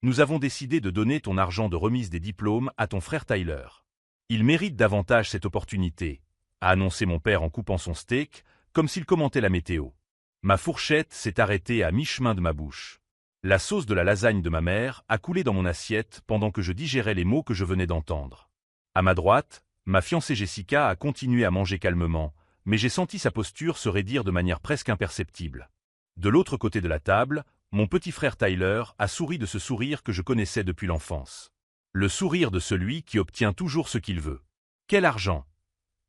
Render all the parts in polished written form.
Nous avons décidé de donner ton argent de remise des diplômes à ton frère Tyler. Il mérite davantage cette opportunité, a annoncé mon père en coupant son steak, comme s'il commentait la météo. Ma fourchette s'est arrêtée à mi-chemin de ma bouche. La sauce de la lasagne de ma mère a coulé dans mon assiette pendant que je digérais les mots que je venais d'entendre. À ma droite, ma fiancée Jessica a continué à manger calmement, mais j'ai senti sa posture se raidir de manière presque imperceptible. De l'autre côté de la table, mon petit frère Tyler a souri de ce sourire que je connaissais depuis l'enfance. Le sourire de celui qui obtient toujours ce qu'il veut. « Quel argent ?»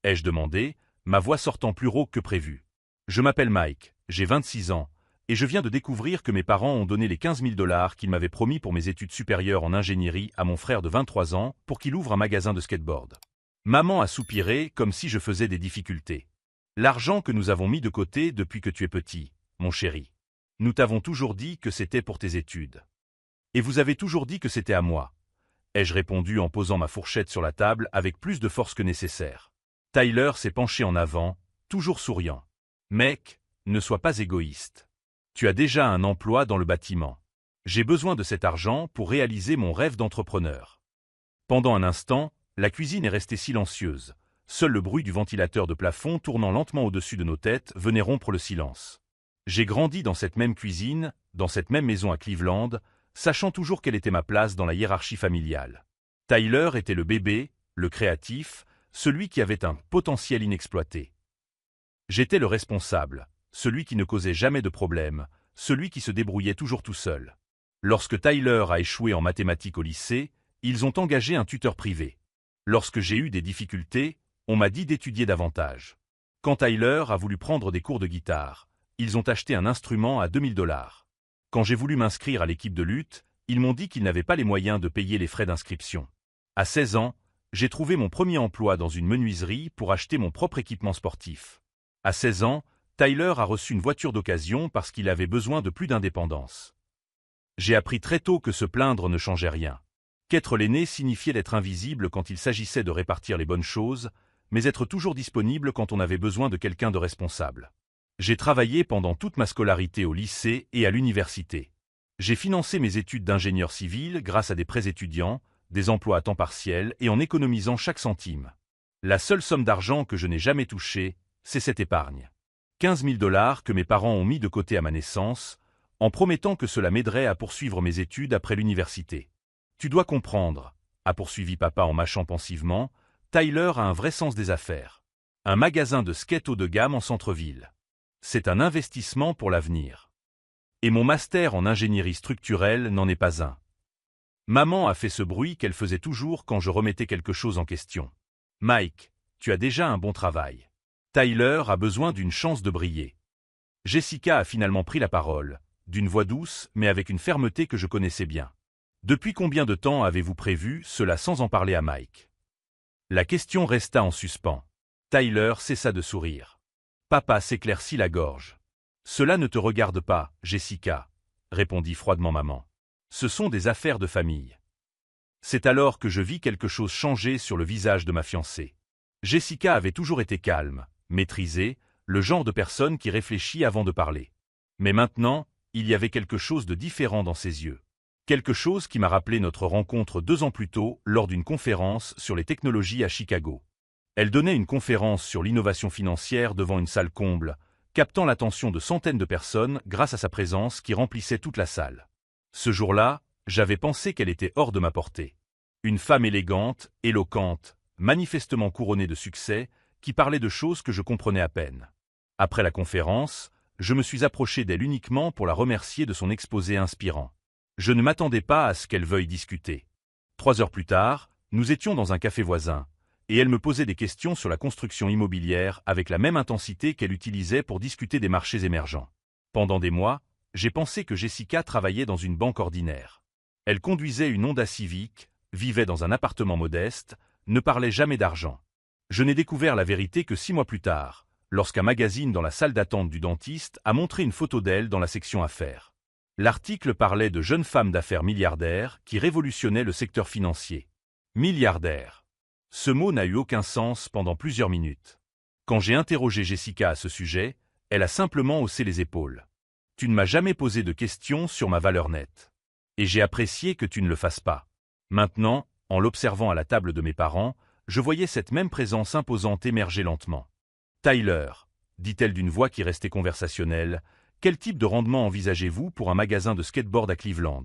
ai-je demandé, ma voix sortant plus rauque que prévu. « Je m'appelle Mike, j'ai 26 ans, et je viens de découvrir que mes parents ont donné les 15 000 $ qu'ils m'avaient promis pour mes études supérieures en ingénierie à mon frère de 23 ans pour qu'il ouvre un magasin de skateboard. » Maman a soupiré comme si je faisais des difficultés. « L'argent que nous avons mis de côté depuis que tu es petit, mon chéri. Nous t'avons toujours dit que c'était pour tes études. Et vous avez toujours dit que c'était à moi. » ai-je répondu en posant ma fourchette sur la table avec plus de force que nécessaire. Tyler s'est penché en avant, toujours souriant. « Mec, ne sois pas égoïste. Tu as déjà un emploi dans le bâtiment. J'ai besoin de cet argent pour réaliser mon rêve d'entrepreneur. » Pendant un instant, la cuisine est restée silencieuse. Seul le bruit du ventilateur de plafond tournant lentement au-dessus de nos têtes venait rompre le silence. J'ai grandi dans cette même cuisine, dans cette même maison à Cleveland, sachant toujours quelle était ma place dans la hiérarchie familiale. Tyler était le bébé, le créatif, celui qui avait un potentiel inexploité. J'étais le responsable, celui qui ne causait jamais de problème, celui qui se débrouillait toujours tout seul. Lorsque Tyler a échoué en mathématiques au lycée, ils ont engagé un tuteur privé. Lorsque j'ai eu des difficultés, on m'a dit d'étudier davantage. Quand Tyler a voulu prendre des cours de guitare, ils ont acheté un instrument à 2000 $. Quand j'ai voulu m'inscrire à l'équipe de lutte, ils m'ont dit qu'ils n'avaient pas les moyens de payer les frais d'inscription. À 16 ans, j'ai trouvé mon premier emploi dans une menuiserie pour acheter mon propre équipement sportif. À 16 ans, Tyler a reçu une voiture d'occasion parce qu'il avait besoin de plus d'indépendance. J'ai appris très tôt que se plaindre ne changeait rien. Qu'être l'aîné signifiait d'être invisible quand il s'agissait de répartir les bonnes choses, mais être toujours disponible quand on avait besoin de quelqu'un de responsable. J'ai travaillé pendant toute ma scolarité au lycée et à l'université. J'ai financé mes études d'ingénieur civil grâce à des prêts étudiants, des emplois à temps partiel et en économisant chaque centime. La seule somme d'argent que je n'ai jamais touchée, c'est cette épargne. 15 000 $ que mes parents ont mis de côté à ma naissance, en promettant que cela m'aiderait à poursuivre mes études après l'université. Tu dois comprendre, a poursuivi papa en mâchant pensivement, Tyler a un vrai sens des affaires. Un magasin de skate haut de gamme en centre-ville. C'est un investissement pour l'avenir. Et mon master en ingénierie structurelle n'en est pas un. Maman a fait ce bruit qu'elle faisait toujours quand je remettais quelque chose en question. Mike, tu as déjà un bon travail. Tyler a besoin d'une chance de briller. Jessica a finalement pris la parole, d'une voix douce mais avec une fermeté que je connaissais bien. Depuis combien de temps avez-vous prévu cela sans en parler à Mike? La question resta en suspens. Tyler cessa de sourire. Papa s'éclaircit la gorge. Cela ne te regarde pas, Jessica, répondit froidement maman. Ce sont des affaires de famille. C'est alors que je vis quelque chose changer sur le visage de ma fiancée. Jessica avait toujours été calme, maîtrisée, le genre de personne qui réfléchit avant de parler. Mais maintenant, il y avait quelque chose de différent dans ses yeux. Quelque chose qui m'a rappelé notre rencontre 2 ans plus tôt lors d'une conférence sur les technologies à Chicago. Elle donnait une conférence sur l'innovation financière devant une salle comble, captant l'attention de centaines de personnes grâce à sa présence qui remplissait toute la salle. Ce jour-là, j'avais pensé qu'elle était hors de ma portée. Une femme élégante, éloquente, manifestement couronnée de succès, qui parlait de choses que je comprenais à peine. Après la conférence, je me suis approché d'elle uniquement pour la remercier de son exposé inspirant. Je ne m'attendais pas à ce qu'elle veuille discuter. 3 heures plus tard, nous étions dans un café voisin, et elle me posait des questions sur la construction immobilière avec la même intensité qu'elle utilisait pour discuter des marchés émergents. Pendant des mois, j'ai pensé que Jessica travaillait dans une banque ordinaire. Elle conduisait une Honda Civic, vivait dans un appartement modeste, ne parlait jamais d'argent. Je n'ai découvert la vérité que 6 mois plus tard, lorsqu'un magazine dans la salle d'attente du dentiste a montré une photo d'elle dans la section affaires. L'article parlait de jeunes femmes d'affaires milliardaires qui révolutionnaient le secteur financier. Milliardaire. Ce mot n'a eu aucun sens pendant plusieurs minutes. Quand j'ai interrogé Jessica à ce sujet, elle a simplement haussé les épaules. Tu ne m'as jamais posé de questions sur ma valeur nette. Et j'ai apprécié que tu ne le fasses pas. Maintenant, en l'observant à la table de mes parents, je voyais cette même présence imposante émerger lentement. Tyler, dit-elle d'une voix qui restait conversationnelle, quel type de rendement envisagez-vous pour un magasin de skateboard à Cleveland?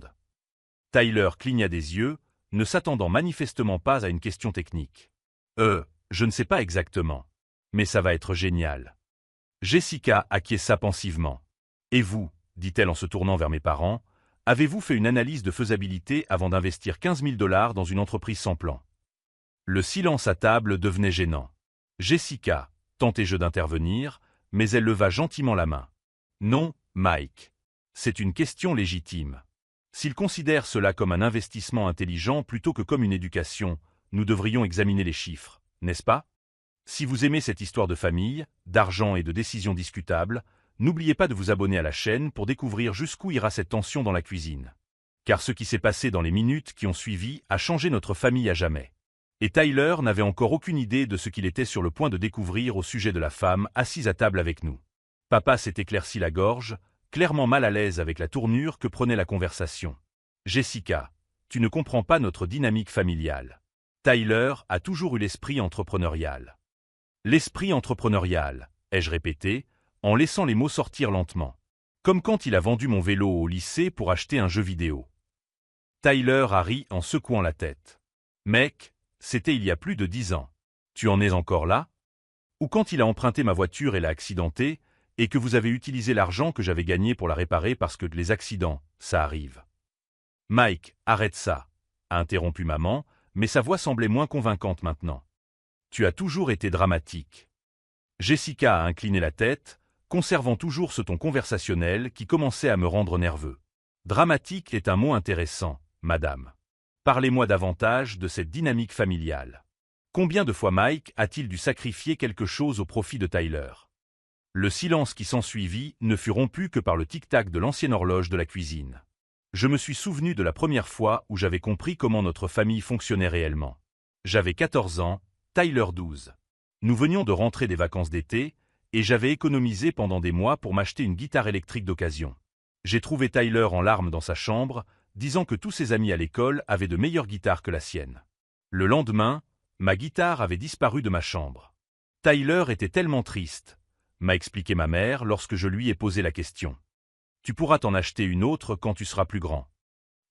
Tyler cligna des yeux, ne s'attendant manifestement pas à une question technique. Je ne sais pas exactement. Mais ça va être génial. Jessica acquiesça pensivement. Et vous, dit-elle en se tournant vers mes parents, avez-vous fait une analyse de faisabilité avant d'investir 15 000 $ dans une entreprise sans plan? Le silence à table devenait gênant. Jessica, tentai-je d'intervenir, mais elle leva gentiment la main. Non, Mike. C'est une question légitime. S'il considère cela comme un investissement intelligent plutôt que comme une éducation, nous devrions examiner les chiffres, n'est-ce pas? Si vous aimez cette histoire de famille, d'argent et de décisions discutables, n'oubliez pas de vous abonner à la chaîne pour découvrir jusqu'où ira cette tension dans la cuisine. Car ce qui s'est passé dans les minutes qui ont suivi a changé notre famille à jamais. Et Tyler n'avait encore aucune idée de ce qu'il était sur le point de découvrir au sujet de la femme assise à table avec nous. Papa s'est éclairci la gorge, clairement mal à l'aise avec la tournure que prenait la conversation. Jessica, tu ne comprends pas notre dynamique familiale. Tyler a toujours eu l'esprit entrepreneurial. L'esprit entrepreneurial, ai-je répété, en laissant les mots sortir lentement. Comme quand il a vendu mon vélo au lycée pour acheter un jeu vidéo. Tyler a ri en secouant la tête. Mec, c'était il y a plus de 10 ans. Tu en es encore là? Ou quand il a emprunté ma voiture et l'a accidentée, et que vous avez utilisé l'argent que j'avais gagné pour la réparer parce que les accidents, ça arrive. Mike, arrête ça, a interrompu maman, mais sa voix semblait moins convaincante maintenant. Tu as toujours été dramatique. Jessica a incliné la tête, conservant toujours ce ton conversationnel qui commençait à me rendre nerveux. Dramatique est un mot intéressant, madame. Parlez-moi davantage de cette dynamique familiale. Combien de fois Mike a-t-il dû sacrifier quelque chose au profit de Tyler? Le silence qui s'ensuivit ne fut rompu que par le tic-tac de l'ancienne horloge de la cuisine. Je me suis souvenu de la première fois où j'avais compris comment notre famille fonctionnait réellement. J'avais 14 ans, Tyler 12. Nous venions de rentrer des vacances d'été, et j'avais économisé pendant des mois pour m'acheter une guitare électrique d'occasion. J'ai trouvé Tyler en larmes dans sa chambre, disant que tous ses amis à l'école avaient de meilleures guitares que la sienne. Le lendemain, ma guitare avait disparu de ma chambre. Tyler était tellement triste, m'a expliqué ma mère lorsque je lui ai posé la question. Tu pourras t'en acheter une autre quand tu seras plus grand.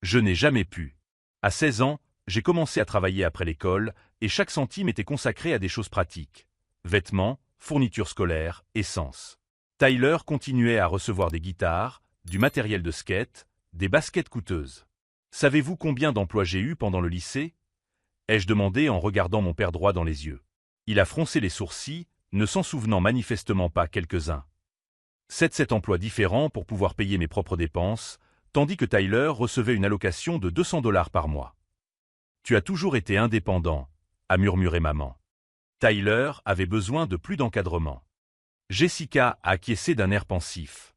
Je n'ai jamais pu. À 16 ans, j'ai commencé à travailler après l'école, et chaque centime était consacré à des choses pratiques. Vêtements, fournitures scolaires, essence. Tyler continuait à recevoir des guitares, du matériel de skate, des baskets coûteuses. Savez-vous combien d'emplois j'ai eu pendant le lycée? Ai-je demandé en regardant mon père droit dans les yeux. Il a froncé les sourcils, ne s'en souvenant manifestement pas quelques-uns. 7 emplois différents pour pouvoir payer mes propres dépenses, tandis que Tyler recevait une allocation de 200 $ par mois. Tu as toujours été indépendant, a murmuré maman. Tyler avait besoin de plus d'encadrement. Jessica a acquiescé d'un air pensif.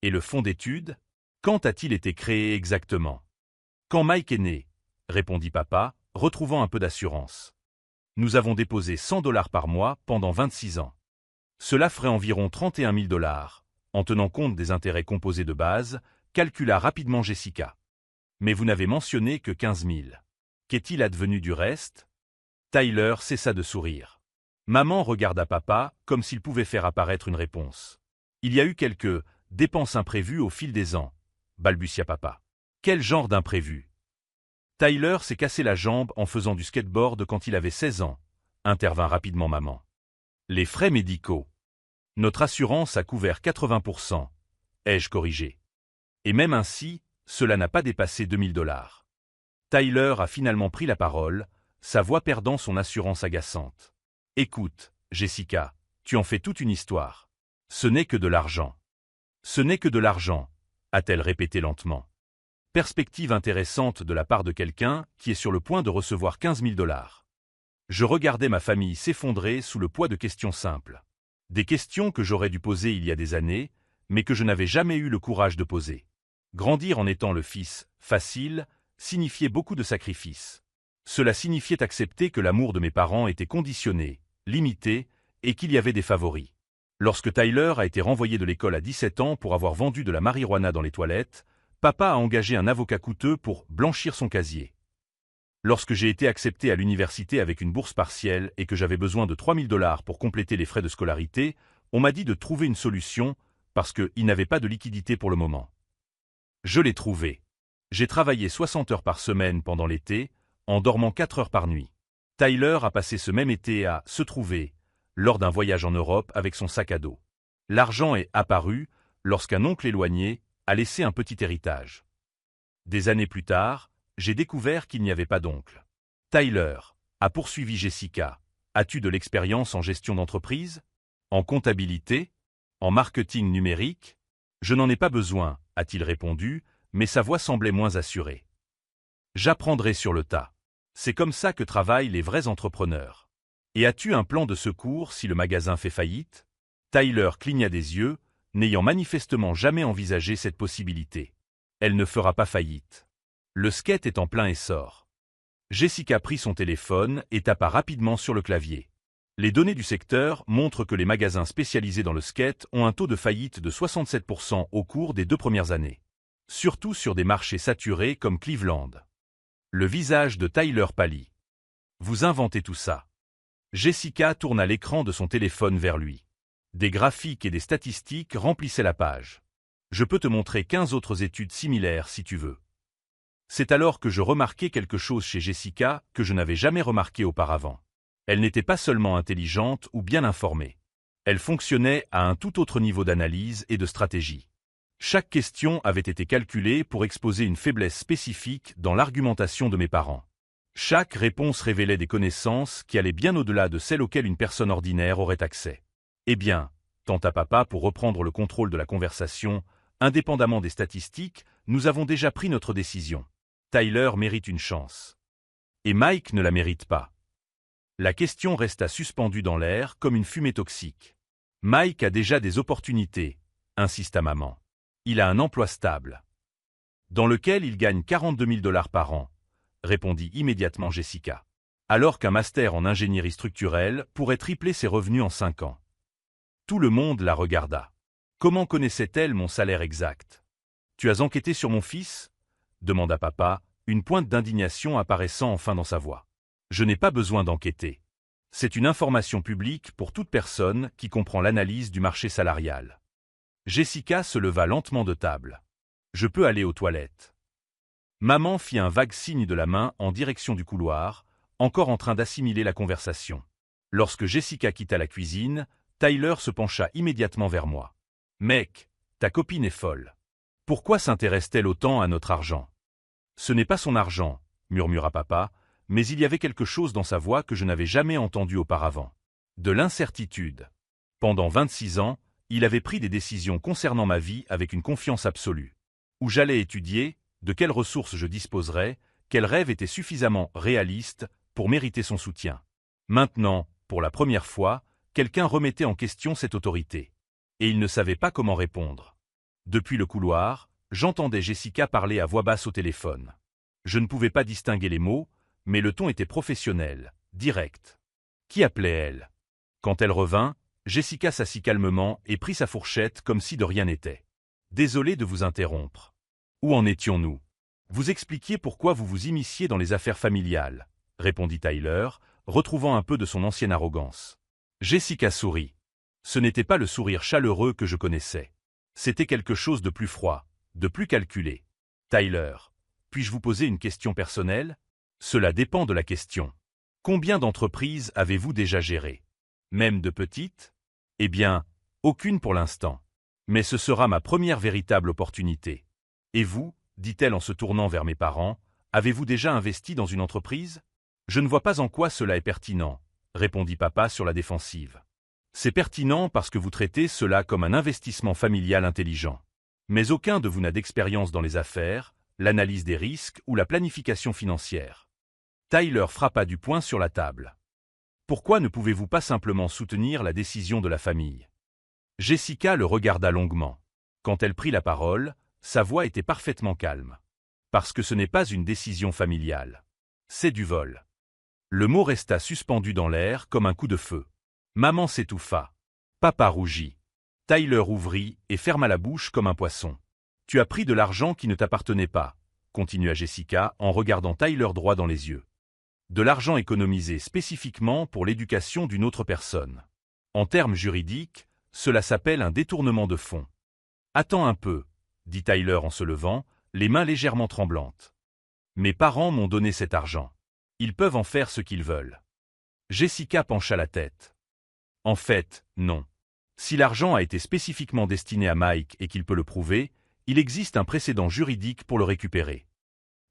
Et le fonds d'études? Quand a-t-il été créé exactement? Quand Mike est né, répondit papa, retrouvant un peu d'assurance. Nous avons déposé 100 $ par mois pendant 26 ans. Cela ferait environ 31 000 $, en tenant compte des intérêts composés de base, calcula rapidement Jessica. Mais vous n'avez mentionné que 15 000. Qu'est-il advenu du reste? Tyler cessa de sourire. Maman regarda papa comme s'il pouvait faire apparaître une réponse. Il y a eu quelques dépenses imprévues au fil des ans, balbutia papa. Quel genre d'imprévu? Tyler s'est cassé la jambe en faisant du skateboard quand il avait 16 ans, intervint rapidement maman. Les frais médicaux. Notre assurance a couvert 80%, ai-je corrigé. Et même ainsi, cela n'a pas dépassé 2 000 $. Tyler a finalement pris la parole, sa voix perdant son assurance agaçante. Écoute, Jessica, tu en fais toute une histoire. Ce n'est que de l'argent. Ce n'est que de l'argent, a-t-elle répété lentement. Perspective intéressante de la part de quelqu'un qui est sur le point de recevoir 15 000 $. Je regardais ma famille s'effondrer sous le poids de questions simples. Des questions que j'aurais dû poser il y a des années, mais que je n'avais jamais eu le courage de poser. Grandir en étant le fils facile signifiait beaucoup de sacrifices. Cela signifiait accepter que l'amour de mes parents était conditionné, limité, et qu'il y avait des favoris. Lorsque Tyler a été renvoyé de l'école à 17 ans pour avoir vendu de la marijuana dans les toilettes, Papa a engagé un avocat coûteux pour blanchir son casier. Lorsque j'ai été accepté à l'université avec une bourse partielle et que j'avais besoin de 3 000 $ pour compléter les frais de scolarité, on m'a dit de trouver une solution parce qu'il n'avait pas de liquidité pour le moment. Je l'ai trouvé. J'ai travaillé 60 heures par semaine pendant l'été, en dormant 4 heures par nuit. Tyler a passé ce même été à se trouver, lors d'un voyage en Europe avec son sac à dos. L'argent est apparu lorsqu'un oncle éloigné a laissé un petit héritage. Des années plus tard, j'ai découvert qu'il n'y avait pas d'oncle. Tyler, a poursuivi Jessica. As-tu de l'expérience en gestion d'entreprise? En comptabilité? En marketing numérique? Je n'en ai pas besoin, a-t-il répondu, mais sa voix semblait moins assurée. J'apprendrai sur le tas. C'est comme ça que travaillent les vrais entrepreneurs. Et as-tu un plan de secours si le magasin fait faillite? Tyler cligna des yeux, n'ayant manifestement jamais envisagé cette possibilité. Elle ne fera pas faillite. Le skate est en plein essor. Jessica prit son téléphone et tapa rapidement sur le clavier. Les données du secteur montrent que les magasins spécialisés dans le skate ont un taux de faillite de 67% au cours des 2 premières années. Surtout sur des marchés saturés comme Cleveland. Le visage de Tyler pâlit. Vous inventez tout ça. Jessica tourna l'écran de son téléphone vers lui. Des graphiques et des statistiques remplissaient la page. Je peux te montrer 15 autres études similaires si tu veux. C'est alors que je remarquai quelque chose chez Jessica que je n'avais jamais remarqué auparavant. Elle n'était pas seulement intelligente ou bien informée. Elle fonctionnait à un tout autre niveau d'analyse et de stratégie. Chaque question avait été calculée pour exposer une faiblesse spécifique dans l'argumentation de mes parents. Chaque réponse révélait des connaissances qui allaient bien au-delà de celles auxquelles une personne ordinaire aurait accès. Eh bien, tenta papa pour reprendre le contrôle de la conversation, indépendamment des statistiques, nous avons déjà pris notre décision. Tyler mérite une chance. Et Mike ne la mérite pas. La question resta suspendue dans l'air comme une fumée toxique. Mike a déjà des opportunités, insista maman. Il a un emploi stable. Dans lequel il gagne 42 000 $ par an, répondit immédiatement Jessica. Alors qu'un master en ingénierie structurelle pourrait tripler ses revenus en 5 ans. Tout le monde la regarda. Comment connaissait-elle mon salaire exact? Tu as enquêté sur mon fils? Demanda papa, une pointe d'indignation apparaissant enfin dans sa voix. Je n'ai pas besoin d'enquêter. C'est une information publique pour toute personne qui comprend l'analyse du marché salarial. Jessica se leva lentement de table. Je peux aller aux toilettes. Maman fit un vague signe de la main en direction du couloir, encore en train d'assimiler la conversation. Lorsque Jessica quitta la cuisine, Tyler se pencha immédiatement vers moi. Mec, ta copine est folle. Pourquoi s'intéresse-t-elle autant à notre argent? Ce n'est pas son argent, murmura papa, mais il y avait quelque chose dans sa voix que je n'avais jamais entendu auparavant. De l'incertitude. Pendant 26 ans, il avait pris des décisions concernant ma vie avec une confiance absolue. Où j'allais étudier, de quelles ressources je disposerais, quels rêves étaient suffisamment réalistes pour mériter son soutien. Maintenant, pour la première fois, quelqu'un remettait en question cette autorité. Et il ne savait pas comment répondre. Depuis le couloir, j'entendais Jessica parler à voix basse au téléphone. Je ne pouvais pas distinguer les mots, mais le ton était professionnel, direct. Qui appelait-elle? Quand elle revint, Jessica s'assit calmement et prit sa fourchette comme si de rien n'était. Désolé de vous interrompre. Où en étions-nous? Vous expliquiez pourquoi vous vous immisciez dans les affaires familiales, répondit Tyler, retrouvant un peu de son ancienne arrogance. Jessica sourit. Ce n'était pas le sourire chaleureux que je connaissais. C'était quelque chose de plus froid, de plus calculé. Tyler, puis-je vous poser une question personnelle? Cela dépend de la question. Combien d'entreprises avez-vous déjà gérées? Même de petites? Eh bien, aucune pour l'instant. Mais ce sera ma première véritable opportunité. Et vous, dit-elle en se tournant vers mes parents, avez-vous déjà investi dans une entreprise? Je ne vois pas en quoi cela est pertinent, répondit papa sur la défensive. C'est pertinent parce que vous traitez cela comme un investissement familial intelligent. Mais aucun de vous n'a d'expérience dans les affaires, l'analyse des risques ou la planification financière. Tyler frappa du poing sur la table. Pourquoi ne pouvez-vous pas simplement soutenir la décision de la famille? Jessica le regarda longuement. Quand elle prit la parole, sa voix était parfaitement calme. Parce que ce n'est pas une décision familiale. C'est du vol. Le mot resta suspendu dans l'air comme un coup de feu. Maman s'étouffa. Papa rougit. Tyler ouvrit et ferma la bouche comme un poisson. Tu as pris de l'argent qui ne t'appartenait pas, continua Jessica en regardant Tyler droit dans les yeux. De l'argent économisé spécifiquement pour l'éducation d'une autre personne. En termes juridiques, cela s'appelle un détournement de fonds. Attends un peu, dit Tyler en se levant, les mains légèrement tremblantes. Mes parents m'ont donné cet argent. Ils peuvent en faire ce qu'ils veulent. Jessica pencha la tête. En fait, non. Si l'argent a été spécifiquement destiné à Mike et qu'il peut le prouver, il existe un précédent juridique pour le récupérer.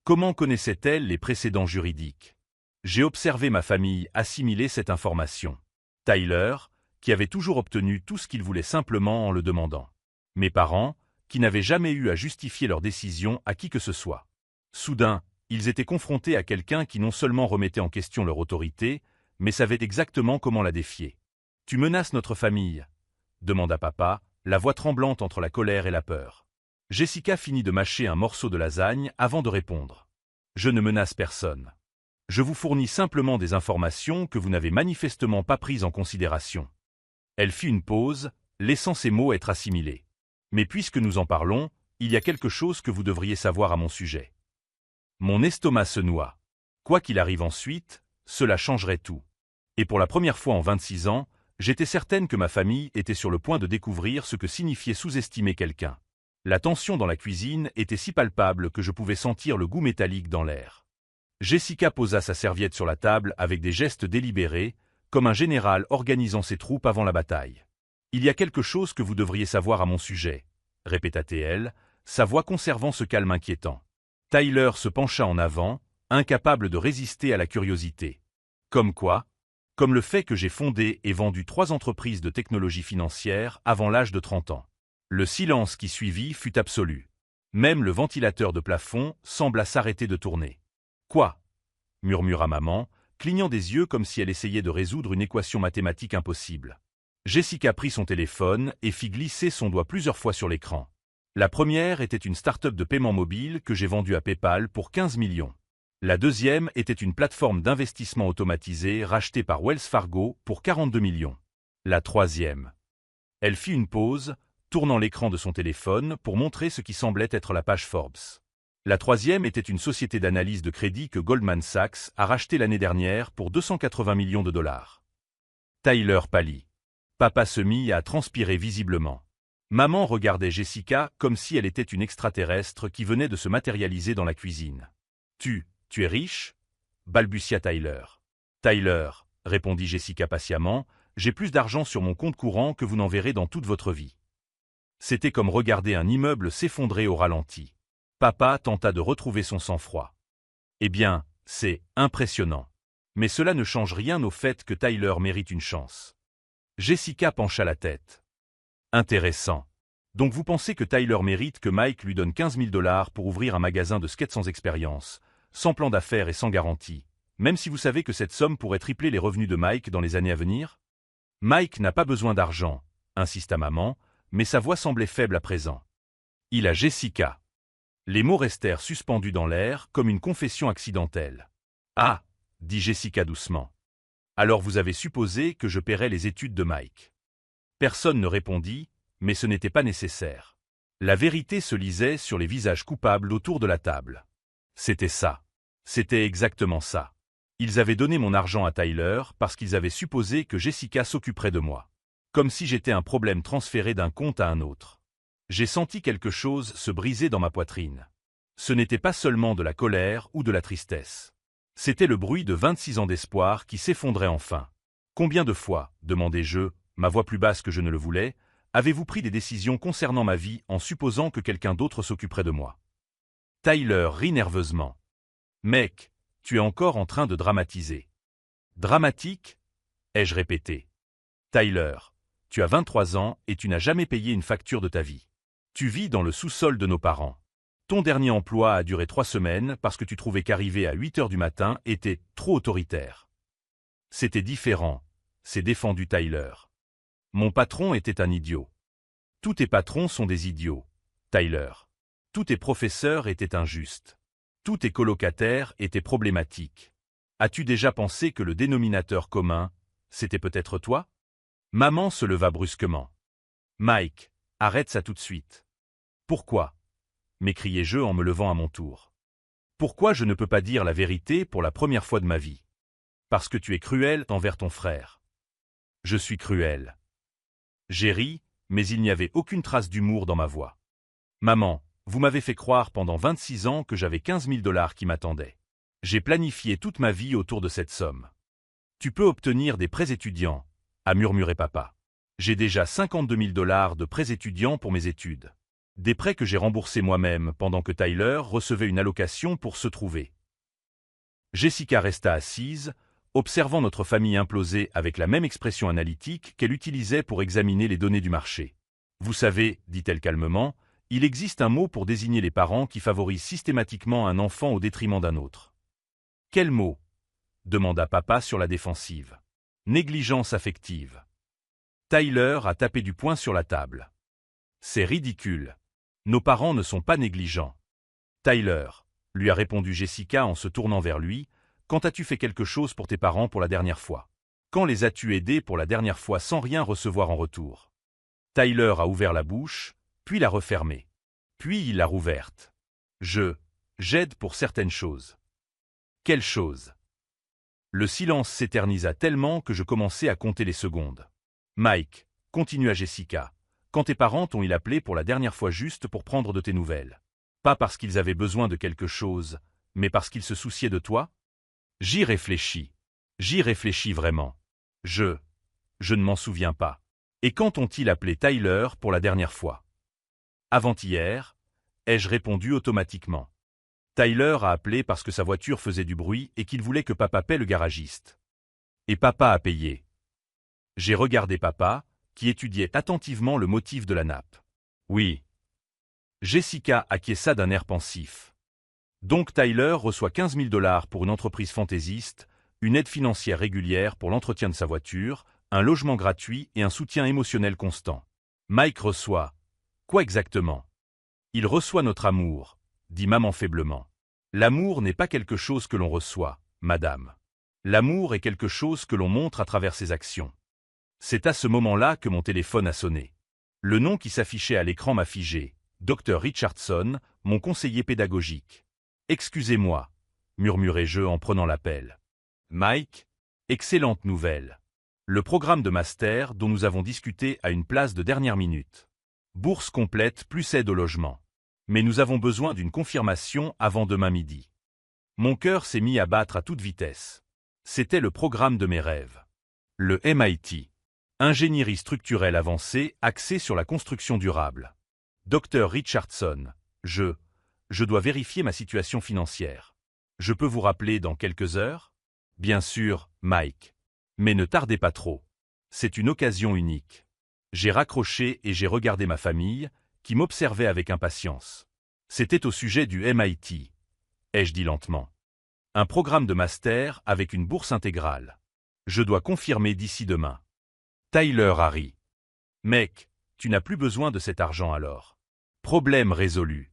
Comment connaissait-elle les précédents juridiques? J'ai observé ma famille assimiler cette information. Tyler, qui avait toujours obtenu tout ce qu'il voulait simplement en le demandant. Mes parents, qui n'avaient jamais eu à justifier leur décision à qui que ce soit. Soudain, ils étaient confrontés à quelqu'un qui non seulement remettait en question leur autorité, mais savait exactement comment la défier. « Tu menaces notre famille ?» demanda papa, la voix tremblante entre la colère et la peur. Jessica finit de mâcher un morceau de lasagne avant de répondre. « Je ne menace personne. Je vous fournis simplement des informations que vous n'avez manifestement pas prises en considération. » Elle fit une pause, laissant ces mots être assimilés. « Mais puisque nous en parlons, il y a quelque chose que vous devriez savoir à mon sujet. » Mon estomac se noie. Quoi qu'il arrive ensuite, cela changerait tout. Et pour la première fois en 26 ans, j'étais certaine que ma famille était sur le point de découvrir ce que signifiait sous-estimer quelqu'un. La tension dans la cuisine était si palpable que je pouvais sentir le goût métallique dans l'air. Jessica posa sa serviette sur la table avec des gestes délibérés, comme un général organisant ses troupes avant la bataille. « Il y a quelque chose que vous devriez savoir à mon sujet, » répéta-t-elle, sa voix conservant ce calme inquiétant. Tyler se pencha en avant, incapable de résister à la curiosité. « Comme quoi ? Comme le fait que j'ai fondé et vendu 3 entreprises de technologie financière avant l'âge de 30 ans. » Le silence qui suivit fut absolu. Même le ventilateur de plafond sembla s'arrêter de tourner. « Quoi ?» murmura maman, clignant des yeux comme si elle essayait de résoudre une équation mathématique impossible. Jessica prit son téléphone et fit glisser son doigt plusieurs fois sur l'écran. La première était une start-up de paiement mobile que j'ai vendue à PayPal pour 15 millions. La deuxième était une plateforme d'investissement automatisée rachetée par Wells Fargo pour 42 millions. La troisième. Elle fit une pause, tournant l'écran de son téléphone pour montrer ce qui semblait être la page Forbes. La troisième était une société d'analyse de crédit que Goldman Sachs a rachetée l'année dernière pour 280 millions de dollars. Tyler pâlit. Papa se mit à transpirer visiblement. Maman regardait Jessica comme si elle était une extraterrestre qui venait de se matérialiser dans la cuisine. « Tu es riche ?» balbutia Tyler. « Tyler, » répondit Jessica patiemment, « j'ai plus d'argent sur mon compte courant que vous n'en verrez dans toute votre vie. » C'était comme regarder un immeuble s'effondrer au ralenti. Papa tenta de retrouver son sang-froid. « Eh bien, c'est impressionnant. Mais cela ne change rien au fait que Tyler mérite une chance. » Jessica pencha la tête. Intéressant. Donc vous pensez que Tyler mérite que Mike lui donne 15 000 $ pour ouvrir un magasin de skate sans expérience, sans plan d'affaires et sans garantie, même si vous savez que cette somme pourrait tripler les revenus de Mike dans les années à venir? Mike n'a pas besoin d'argent, insista maman, mais sa voix semblait faible à présent. Il a Jessica. Les mots restèrent suspendus dans l'air comme une confession accidentelle. Ah, dit Jessica doucement. Alors vous avez supposé que je paierais les études de Mike. Personne ne répondit, mais ce n'était pas nécessaire. La vérité se lisait sur les visages coupables autour de la table. C'était ça. C'était exactement ça. Ils avaient donné mon argent à Tyler parce qu'ils avaient supposé que Jessica s'occuperait de moi. Comme si j'étais un problème transféré d'un compte à un autre. J'ai senti quelque chose se briser dans ma poitrine. Ce n'était pas seulement de la colère ou de la tristesse. C'était le bruit de 26 ans d'espoir qui s'effondrait enfin. Combien de fois, demandai-je, ma voix plus basse que je ne le voulais, avez-vous pris des décisions concernant ma vie en supposant que quelqu'un d'autre s'occuperait de moi? Tyler rit nerveusement. Mec, tu es encore en train de dramatiser. Dramatique? Ai-je répété. Tyler, tu as 23 ans et tu n'as jamais payé une facture de ta vie. Tu vis dans le sous-sol de nos parents. Ton dernier emploi a duré 3 semaines parce que tu trouvais qu'arriver à 8 heures du matin était trop autoritaire. C'était différent, s'est défendu Tyler. Mon patron était un idiot. Tous tes patrons sont des idiots, Tyler. Tous tes professeurs étaient injustes. Tous tes colocataires étaient problématiques. As-tu déjà pensé que le dénominateur commun, c'était peut-être toi? Maman se leva brusquement. Mike, arrête ça tout de suite. Pourquoi? m'écriai-je en me levant à mon tour. Pourquoi je ne peux pas dire la vérité pour la première fois de ma vie? Parce que tu es cruel envers ton frère. Je suis cruel. J'ai ri, mais il n'y avait aucune trace d'humour dans ma voix. Maman, vous m'avez fait croire pendant 26 ans que j'avais 15 000 $ qui m'attendaient. J'ai planifié toute ma vie autour de cette somme. Tu peux obtenir des prêts étudiants, a murmuré papa. J'ai déjà 52 000 $ de prêts étudiants pour mes études. Des prêts que j'ai remboursés moi-même pendant que Tyler recevait une allocation pour se trouver. Jessica resta assise, observant notre famille imploser avec la même expression analytique qu'elle utilisait pour examiner les données du marché. Vous savez, dit-elle calmement, il existe un mot pour désigner les parents qui favorisent systématiquement un enfant au détriment d'un autre. Quel mot? Demanda papa sur la défensive. Négligence affective. Tyler a tapé du poing sur la table. C'est ridicule. Nos parents ne sont pas négligents. Tyler, lui a répondu Jessica en se tournant vers lui, quand as-tu fait quelque chose pour tes parents pour la dernière fois? Quand les as-tu aidés pour la dernière fois sans rien recevoir en retour? Tyler a ouvert la bouche, puis l'a refermée. Puis il l'a rouverte. J'aide pour certaines choses. Quelles choses? Le silence s'éternisa tellement que je commençai à compter les secondes. Mike, continua Jessica, quand tes parents t'ont-ils appelé pour la dernière fois juste pour prendre de tes nouvelles? Pas parce qu'ils avaient besoin de quelque chose, mais parce qu'ils se souciaient de toi? J'y réfléchis. J'y réfléchis vraiment. Je ne m'en souviens pas. Et quand ont-ils appelé Tyler pour la dernière fois? Avant-hier, ai-je répondu automatiquement. Tyler a appelé parce que sa voiture faisait du bruit et qu'il voulait que papa paie le garagiste. Et papa a payé. J'ai regardé papa, qui étudiait attentivement le motif de la nappe. Oui. Jessica acquiesça d'un air pensif. Donc Tyler reçoit 15 000 $ pour une entreprise fantaisiste, une aide financière régulière pour l'entretien de sa voiture, un logement gratuit et un soutien émotionnel constant. Mike reçoit… Quoi exactement? Il reçoit notre amour, dit maman faiblement. L'amour n'est pas quelque chose que l'on reçoit, madame. L'amour est quelque chose que l'on montre à travers ses actions. C'est à ce moment-là que mon téléphone a sonné. Le nom qui s'affichait à l'écran m'a figé, Dr Richardson, mon conseiller pédagogique. Excusez-moi, murmurai-je en prenant l'appel. Mike, excellente nouvelle. Le programme de master dont nous avons discuté a une place de dernière minute. Bourse complète plus aide au logement. Mais nous avons besoin d'une confirmation avant demain midi. Mon cœur s'est mis à battre à toute vitesse. C'était le programme de mes rêves. Le MIT. Ingénierie structurelle avancée axée sur la construction durable. Dr Richardson, je dois vérifier ma situation financière. Je peux vous rappeler dans quelques heures? Bien sûr, Mike. Mais ne tardez pas trop. C'est une occasion unique. J'ai raccroché et j'ai regardé ma famille, qui m'observait avec impatience. C'était au sujet du MIT, ai-je dit lentement. Un programme de master avec une bourse intégrale. Je dois confirmer d'ici demain. Tyler a ri. Mec, tu n'as plus besoin de cet argent alors. Problème résolu.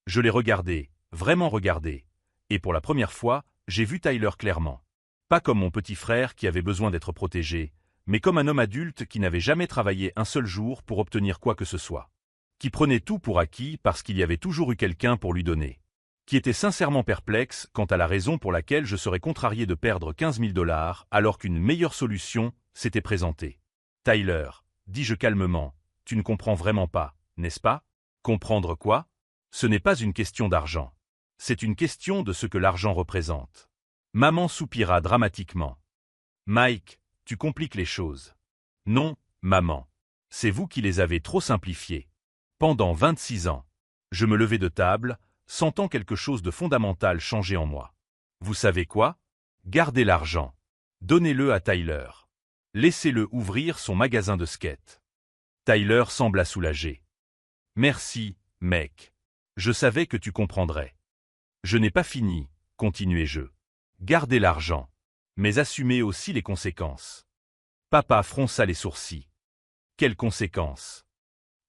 Je l'ai regardé, vraiment regardé, et pour la première fois, j'ai vu Tyler clairement. Pas comme mon petit frère qui avait besoin d'être protégé, mais comme un homme adulte qui n'avait jamais travaillé un seul jour pour obtenir quoi que ce soit. Qui prenait tout pour acquis parce qu'il y avait toujours eu quelqu'un pour lui donner. Qui était sincèrement perplexe quant à la raison pour laquelle je serais contrarié de perdre 15 000 $ alors qu'une meilleure solution s'était présentée. Tyler, dis-je calmement, tu ne comprends vraiment pas, n'est-ce pas? Comprendre quoi? Ce n'est pas une question d'argent. C'est une question de ce que l'argent représente. Maman soupira dramatiquement. Mike, tu compliques les choses. Non, maman. C'est vous qui les avez trop simplifiées. Pendant 26 ans, je me levais de table, sentant quelque chose de fondamental changer en moi. Vous savez quoi? Gardez l'argent. Donnez-le à Tyler. Laissez-le ouvrir son magasin de skate. Tyler sembla soulagé. Merci, mec. Je savais que tu comprendrais. Je n'ai pas fini, continuai-je. Gardez l'argent, mais assumez aussi les conséquences. Papa fronça les sourcils. Quelles conséquences?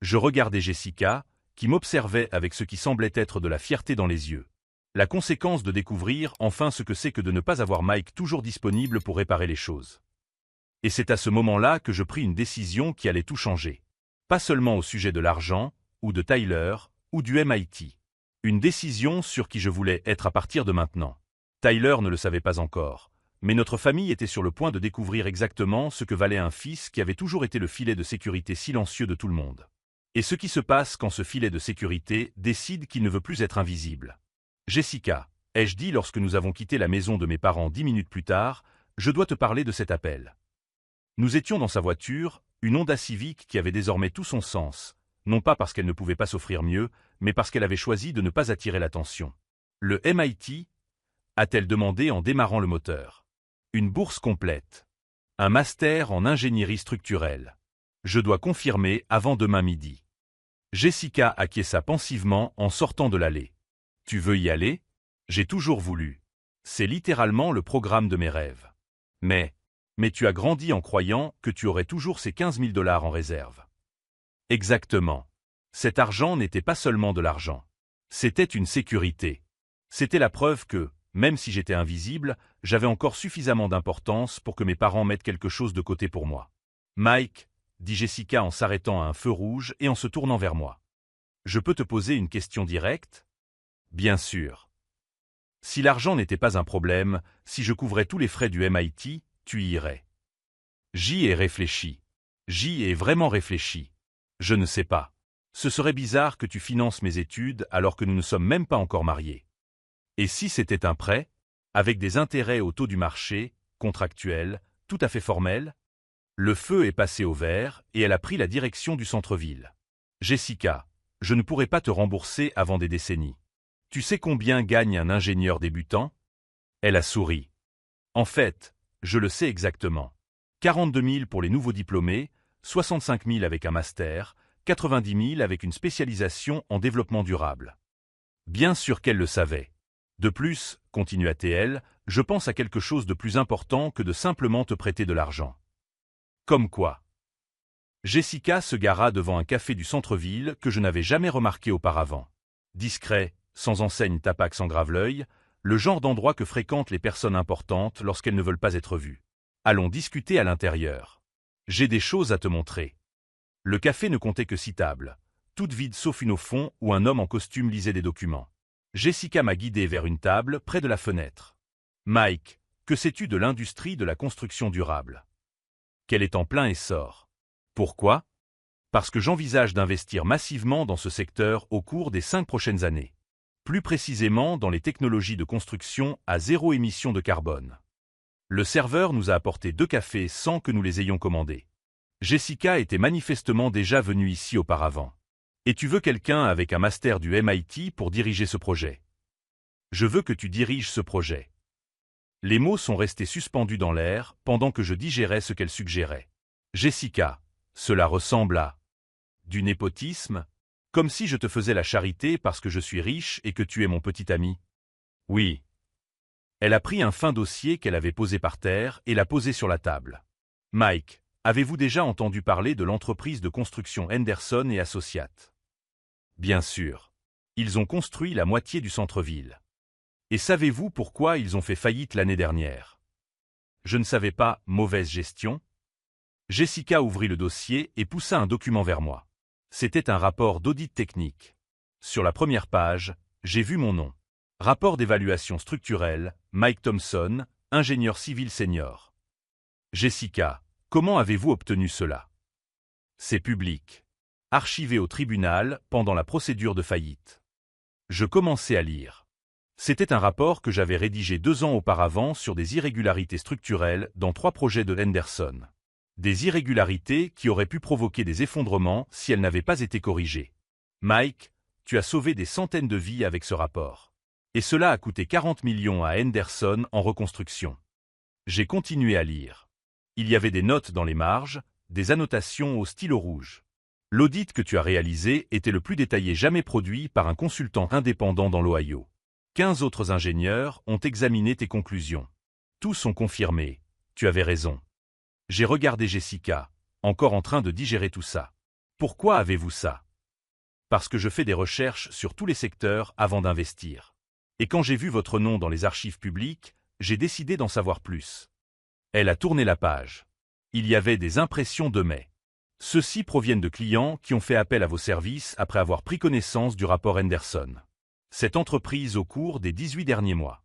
Je regardais Jessica, qui m'observait avec ce qui semblait être de la fierté dans les yeux. La conséquence de découvrir enfin ce que c'est que de ne pas avoir Mike toujours disponible pour réparer les choses. Et c'est à ce moment-là que je pris une décision qui allait tout changer. Pas seulement au sujet de l'argent, ou de Tyler, ou du MIT. Une décision sur qui je voulais être à partir de maintenant. Tyler ne le savait pas encore, mais notre famille était sur le point de découvrir exactement ce que valait un fils qui avait toujours été le filet de sécurité silencieux de tout le monde. Et ce qui se passe quand ce filet de sécurité décide qu'il ne veut plus être invisible. Jessica, ai-je dit lorsque nous avons quitté la maison de mes parents 10 minutes plus tard, je dois te parler de cet appel. Nous étions dans sa voiture, une Honda Civic qui avait désormais tout son sens, non pas parce qu'elle ne pouvait pas s'offrir mieux, mais parce qu'elle avait choisi de ne pas attirer l'attention. Le MIT, a-t-elle demandé en démarrant le moteur. Une bourse complète. Un master en ingénierie structurelle. Je dois confirmer avant demain midi. Jessica acquiesça pensivement en sortant de l'allée. Tu veux y aller? J'ai toujours voulu. C'est littéralement le programme de mes rêves. Mais tu as grandi en croyant que tu aurais toujours ces 15 000 $ en réserve. Exactement. Cet argent n'était pas seulement de l'argent. C'était une sécurité. C'était la preuve que, même si j'étais invisible, j'avais encore suffisamment d'importance pour que mes parents mettent quelque chose de côté pour moi. Mike, dit Jessica en s'arrêtant à un feu rouge et en se tournant vers moi. Je peux te poser une question directe? Bien sûr. Si l'argent n'était pas un problème, si je couvrais tous les frais du MIT, tu y irais. J'y ai réfléchi. J'y ai vraiment réfléchi. Je ne sais pas. Ce serait bizarre que tu finances mes études alors que nous ne sommes même pas encore mariés. Et si c'était un prêt, avec des intérêts au taux du marché, contractuel, tout à fait formel? Le feu est passé au vert et elle a pris la direction du centre-ville. Jessica, je ne pourrai pas te rembourser avant des décennies. Tu sais combien gagne un ingénieur débutant? Elle a souri. En fait, je le sais exactement. 42 000 pour les nouveaux diplômés, 65 000 avec un master, 90 000 avec une spécialisation en développement durable. Bien sûr qu'elle le savait. De plus, continua-t-elle, je pense à quelque chose de plus important que de simplement te prêter de l'argent. Comme quoi? Jessica se gara devant un café du centre-ville que je n'avais jamais remarqué auparavant. Discret, sans enseigne tapac sans grave l'œil, le genre d'endroit que fréquentent les personnes importantes lorsqu'elles ne veulent pas être vues. Allons discuter à l'intérieur. J'ai des choses à te montrer. Le café ne comptait que 6 tables, toutes vides sauf une au fond où un homme en costume lisait des documents. Jessica m'a guidé vers une table près de la fenêtre. Mike, que sais-tu de l'industrie de la construction durable? Qu'elle est en plein essor. Pourquoi? Parce que j'envisage d'investir massivement dans ce secteur au cours des 5 prochaines années. Plus précisément dans les technologies de construction à zéro émission de carbone. Le serveur nous a apporté 2 cafés sans que nous les ayons commandés. Jessica était manifestement déjà venue ici auparavant. Et tu veux quelqu'un avec un master du MIT pour diriger ce projet? Je veux que tu diriges ce projet. Les mots sont restés suspendus dans l'air pendant que je digérais ce qu'elle suggérait. Jessica, cela ressemble à du népotisme, comme si je te faisais la charité parce que je suis riche et que tu es mon petit ami. Oui. Elle a pris un fin dossier qu'elle avait posé par terre et l'a posé sur la table. Mike, avez-vous déjà entendu parler de l'entreprise de construction Henderson et Associates? Bien sûr. Ils ont construit la moitié du centre-ville. Et savez-vous pourquoi ils ont fait faillite l'année dernière? Je ne savais pas, mauvaise gestion? Jessica ouvrit le dossier et poussa un document vers moi. C'était un rapport d'audit technique. Sur la première page, j'ai vu mon nom. Rapport d'évaluation structurelle, Mike Thompson, ingénieur civil senior. Jessica, comment avez-vous obtenu cela? C'est public. Archivé au tribunal pendant la procédure de faillite. Je commençais à lire. C'était un rapport que j'avais rédigé 2 ans auparavant sur des irrégularités structurelles dans 3 projets de Henderson. Des irrégularités qui auraient pu provoquer des effondrements si elles n'avaient pas été corrigées. Mike, tu as sauvé des centaines de vies avec ce rapport. Et cela a coûté 40 millions à Henderson en reconstruction. J'ai continué à lire. Il y avait des notes dans les marges, des annotations au stylo rouge. L'audit que tu as réalisé était le plus détaillé jamais produit par un consultant indépendant dans l'Ohio. 15 autres ingénieurs ont examiné tes conclusions. Tous ont confirmé. Tu avais raison. J'ai regardé Jessica, encore en train de digérer tout ça. Pourquoi avez-vous ça? Parce que je fais des recherches sur tous les secteurs avant d'investir. Et quand j'ai vu votre nom dans les archives publiques, j'ai décidé d'en savoir plus. Elle a tourné la page. Il y avait des impressions de mai. Ceux-ci proviennent de clients qui ont fait appel à vos services après avoir pris connaissance du rapport Henderson. cette entreprise au cours des 18 derniers mois.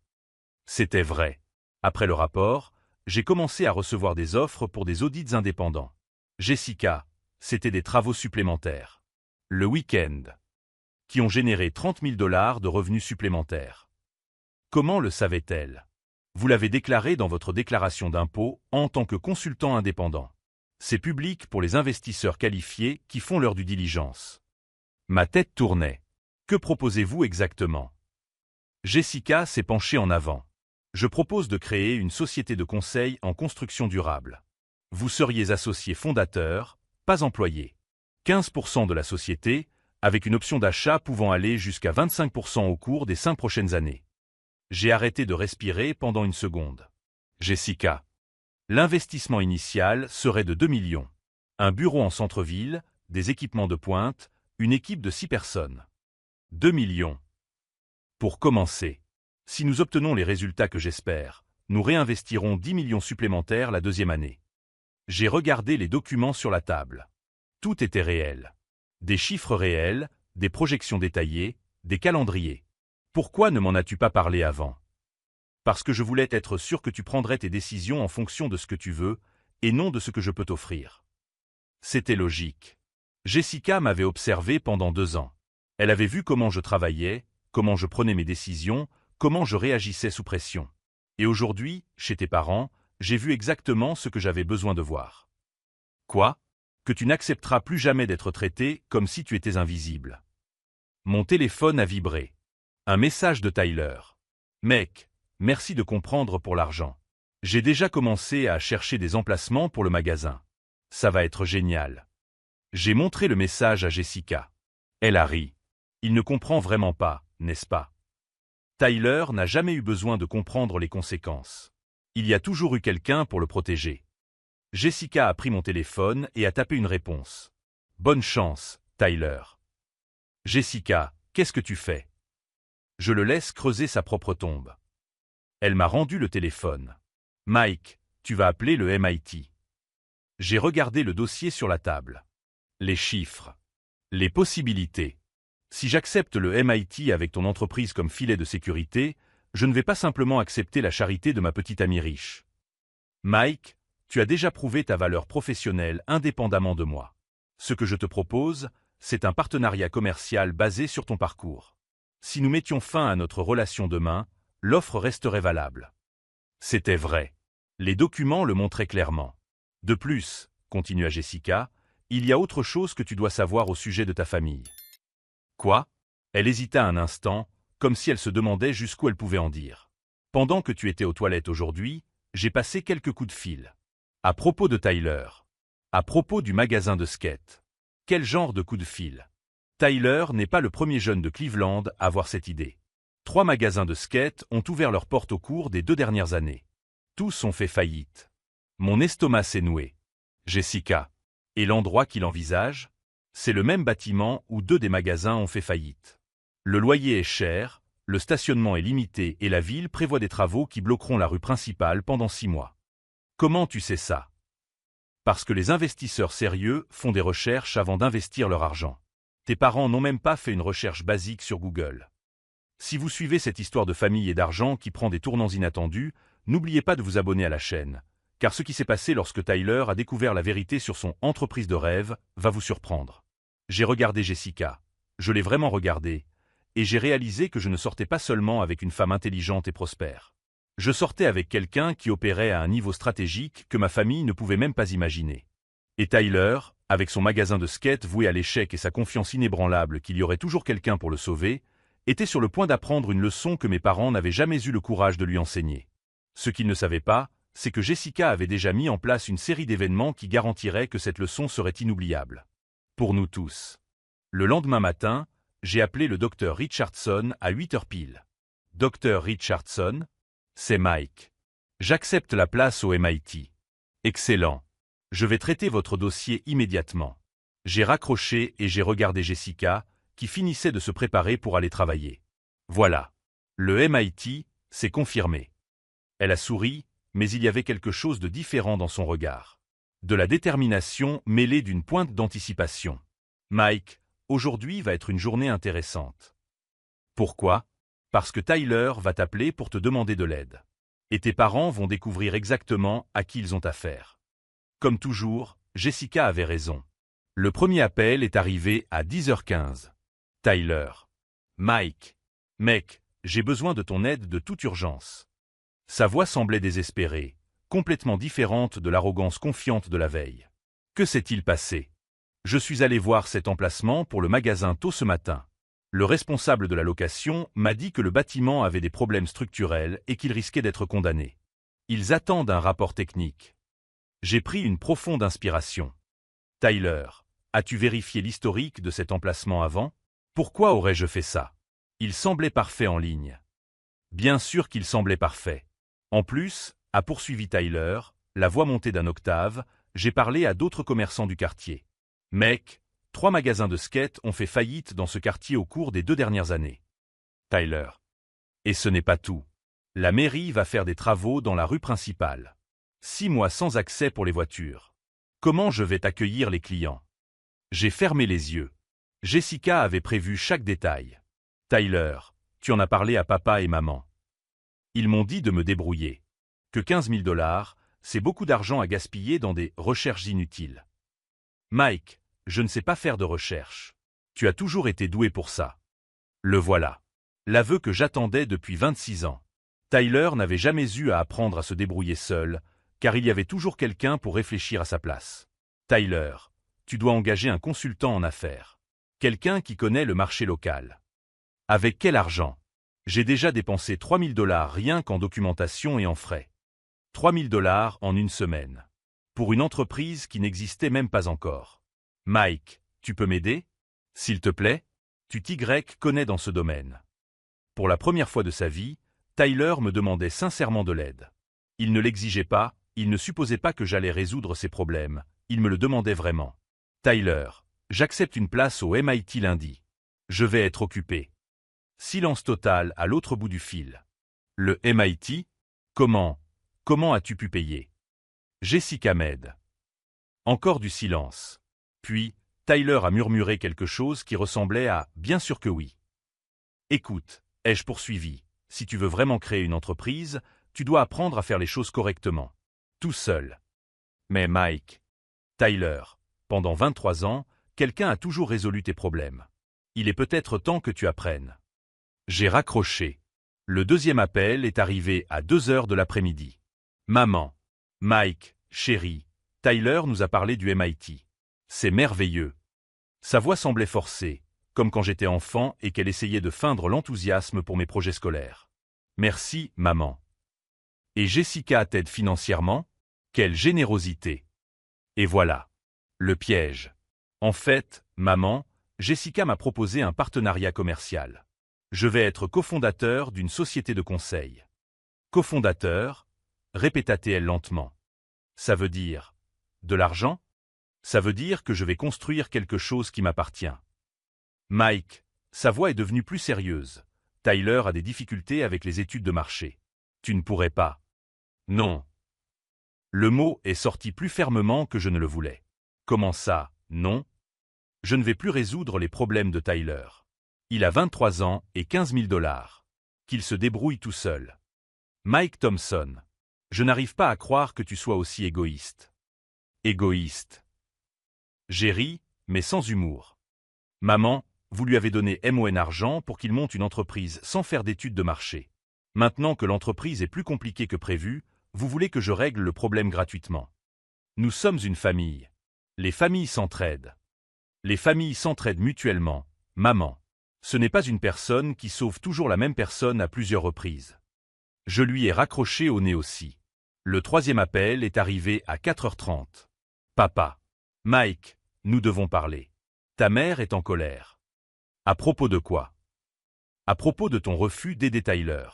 C'était vrai. Après le rapport, j'ai commencé à recevoir des offres pour des audits indépendants. Jessica, c'était des travaux supplémentaires. Le week-end. Qui ont généré 30 000 $ de revenus supplémentaires. Comment le savait-elle? Vous l'avez déclaré dans votre déclaration d'impôt en tant que consultant indépendant. C'est public pour les investisseurs qualifiés qui font leur due diligence. Ma tête tournait. Que proposez-vous exactement? Jessica s'est penchée en avant. Je propose de créer une société de conseil en construction durable. Vous seriez associé fondateur, pas employé. 15% de la société, avec une option d'achat pouvant aller jusqu'à 25% au cours des 5 prochaines années. J'ai arrêté de respirer pendant une seconde. Jessica. L'investissement initial serait de 2 millions. Un bureau en centre-ville, des équipements de pointe, une équipe de 6 personnes. 2 millions. Pour commencer. Si nous obtenons les résultats que j'espère, nous réinvestirons 10 millions supplémentaires la deuxième année. J'ai regardé les documents sur la table. Tout était réel. Des chiffres réels, des projections détaillées, des calendriers. Pourquoi ne m'en as-tu pas parlé avant? Parce que je voulais être sûr que tu prendrais tes décisions en fonction de ce que tu veux, et non de ce que je peux t'offrir. C'était logique. Jessica m'avait observé pendant 2 ans. Elle avait vu comment je travaillais, comment je prenais mes décisions, comment je réagissais sous pression. Et aujourd'hui, chez tes parents, j'ai vu exactement ce que j'avais besoin de voir. Quoi? Que tu n'accepteras plus jamais d'être traité comme si tu étais invisible. Mon téléphone a vibré. Un message de Tyler. Mec, merci de comprendre pour l'argent. J'ai déjà commencé à chercher des emplacements pour le magasin. Ça va être génial. J'ai montré le message à Jessica. Elle a ri. Il ne comprend vraiment pas, n'est-ce pas? Tyler n'a jamais eu besoin de comprendre les conséquences. Il y a toujours eu quelqu'un pour le protéger. Jessica a pris mon téléphone et a tapé une réponse. Bonne chance, Tyler. Jessica, qu'est-ce que tu fais? Je le laisse creuser sa propre tombe. Elle m'a rendu le téléphone. Mike, tu vas appeler le MIT. J'ai regardé le dossier sur la table. Les chiffres. Les possibilités. Si j'accepte le MIT avec ton entreprise comme filet de sécurité, je ne vais pas simplement accepter la charité de ma petite amie riche. Mike, tu as déjà prouvé ta valeur professionnelle indépendamment de moi. Ce que je te propose, c'est un partenariat commercial basé sur ton parcours. Si nous mettions fin à notre relation demain, l'offre resterait valable. C'était vrai. Les documents le montraient clairement. De plus, continua Jessica, il y a autre chose que tu dois savoir au sujet de ta famille. Quoi? Elle hésita un instant, comme si elle se demandait jusqu'où elle pouvait en dire. Pendant que tu étais aux toilettes aujourd'hui, j'ai passé quelques coups de fil. À propos de Tyler. À propos du magasin de skate. Quel genre de coup de fil? Tyler n'est pas le premier jeune de Cleveland à avoir cette idée. 3 magasins de skate ont ouvert leurs portes au cours des 2 dernières années. Tous ont fait faillite. Mon estomac s'est noué. Jessica. Et l'endroit qu'il envisage? C'est le même bâtiment où 2 des magasins ont fait faillite. Le loyer est cher, le stationnement est limité et la ville prévoit des travaux qui bloqueront la rue principale pendant 6 mois. Comment tu sais ça? Parce que les investisseurs sérieux font des recherches avant d'investir leur argent. Tes parents n'ont même pas fait une recherche basique sur Google. Si vous suivez cette histoire de famille et d'argent qui prend des tournants inattendus, n'oubliez pas de vous abonner à la chaîne, car ce qui s'est passé lorsque Tyler a découvert la vérité sur son entreprise de rêve va vous surprendre. J'ai regardé Jessica, je l'ai vraiment regardée, et j'ai réalisé que je ne sortais pas seulement avec une femme intelligente et prospère. Je sortais avec quelqu'un qui opérait à un niveau stratégique que ma famille ne pouvait même pas imaginer. Et Tyler, avec son magasin de skate voué à l'échec et sa confiance inébranlable qu'il y aurait toujours quelqu'un pour le sauver, était sur le point d'apprendre une leçon que mes parents n'avaient jamais eu le courage de lui enseigner. Ce qu'il ne savait pas, c'est que Jessica avait déjà mis en place une série d'événements qui garantiraient que cette leçon serait inoubliable. Pour nous tous. Le lendemain matin, j'ai appelé le docteur Richardson à 8 heures pile. Docteur Richardson? C'est Mike. J'accepte la place au MIT. Excellent. Je vais traiter votre dossier immédiatement. J'ai raccroché et j'ai regardé Jessica, qui finissait de se préparer pour aller travailler. Voilà. Le MIT, c'est confirmé. Elle a souri, mais il y avait quelque chose de différent dans son regard. De la détermination mêlée d'une pointe d'anticipation. Mike, aujourd'hui va être une journée intéressante. Pourquoi? Parce que Tyler va t'appeler pour te demander de l'aide. Et tes parents vont découvrir exactement à qui ils ont affaire. Comme toujours, Jessica avait raison. Le premier appel est arrivé à 10h15. Tyler. Mike. Mec, j'ai besoin de ton aide de toute urgence. Sa voix semblait désespérée, complètement différente de l'arrogance confiante de la veille. Que s'est-il passé? Je suis allé voir cet emplacement pour le magasin tôt ce matin. Le responsable de la location m'a dit que le bâtiment avait des problèmes structurels et qu'il risquait d'être condamné. Ils attendent un rapport technique. J'ai pris une profonde inspiration. Tyler, as-tu vérifié l'historique de cet emplacement avant? Pourquoi aurais-je fait ça? Il semblait parfait en ligne. Bien sûr qu'il semblait parfait. En plus, a poursuivi Tyler, la voix montée d'un octave, j'ai parlé à d'autres commerçants du quartier. Mec, 3 magasins de skate ont fait faillite dans ce quartier au cours des 2 dernières années. Tyler. Et ce n'est pas tout. La mairie va faire des travaux dans la rue principale. 6 mois sans accès pour les voitures. Comment je vais accueillir les clients? J'ai fermé les yeux. Jessica avait prévu chaque détail. Tyler, tu en as parlé à papa et maman. Ils m'ont dit de me débrouiller. Que 15 000 $, c'est beaucoup d'argent à gaspiller dans des recherches inutiles. Mike, je ne sais pas faire de recherche. Tu as toujours été doué pour ça. Le voilà. L'aveu que j'attendais depuis 26 ans. Tyler n'avait jamais eu à apprendre à se débrouiller seul, car il y avait toujours quelqu'un pour réfléchir à sa place. Tyler, tu dois engager un consultant en affaires. Quelqu'un qui connaît le marché local. Avec quel argent? J'ai déjà dépensé 3 000 $ rien qu'en documentation et en frais. 3 000 $ en une semaine. Pour une entreprise qui n'existait même pas encore. Mike, tu peux m'aider? S'il te plaît? Tu connais dans ce domaine. Pour la première fois de sa vie, Tyler me demandait sincèrement de l'aide. Il ne l'exigeait pas, il ne supposait pas que j'allais résoudre ses problèmes, il me le demandait vraiment. Tyler, j'accepte une place au MIT lundi. Je vais être occupé. Silence total à l'autre bout du fil. Le MIT? Comment as-tu pu payer? Jessica m'aide. Encore du silence. Puis, Tyler a murmuré quelque chose qui ressemblait à « bien sûr que oui ». Écoute, ai-je poursuivi, si tu veux vraiment créer une entreprise, tu dois apprendre à faire les choses correctement. Tout seul. Mais Mike. Tyler, pendant 23 ans, quelqu'un a toujours résolu tes problèmes. Il est peut-être temps que tu apprennes. J'ai raccroché. Le deuxième appel est arrivé à 2h de l'après-midi. Maman. Mike, chérie, Tyler nous a parlé du MIT. C'est merveilleux. Sa voix semblait forcée, comme quand j'étais enfant et qu'elle essayait de feindre l'enthousiasme pour mes projets scolaires. Merci, maman. Et Jessica t'aide financièrement? Quelle générosité. Et voilà. Le piège. En fait, maman, Jessica m'a proposé un partenariat commercial. Je vais être cofondateur d'une société de conseil. Cofondateur? Répéta-t-elle lentement. Ça veut dire de l'argent? Ça veut dire que je vais construire quelque chose qui m'appartient. Mike, sa voix est devenue plus sérieuse. Tyler a des difficultés avec les études de marché. Tu ne pourrais pas. Non. Le mot est sorti plus fermement que je ne le voulais. Comment ça, non? Je ne vais plus résoudre les problèmes de Tyler. Il a 23 ans et 15 000 $. Qu'il se débrouille tout seul. Mike Thompson. Je n'arrive pas à croire que tu sois aussi égoïste. Égoïste. J'ai ri, mais sans humour. Maman, vous lui avez donné MON argent pour qu'il monte une entreprise sans faire d'études de marché. Maintenant que l'entreprise est plus compliquée que prévu, vous voulez que je règle le problème gratuitement. Nous sommes une famille. Les familles s'entraident. Les familles s'entraident mutuellement. Maman. Ce n'est pas une personne qui sauve toujours la même personne à plusieurs reprises. Je lui ai raccroché au nez aussi. Le troisième appel est arrivé à 4h30. Papa. Mike, nous devons parler. Ta mère est en colère. À propos de quoi? À propos de ton refus d'aider Tyler.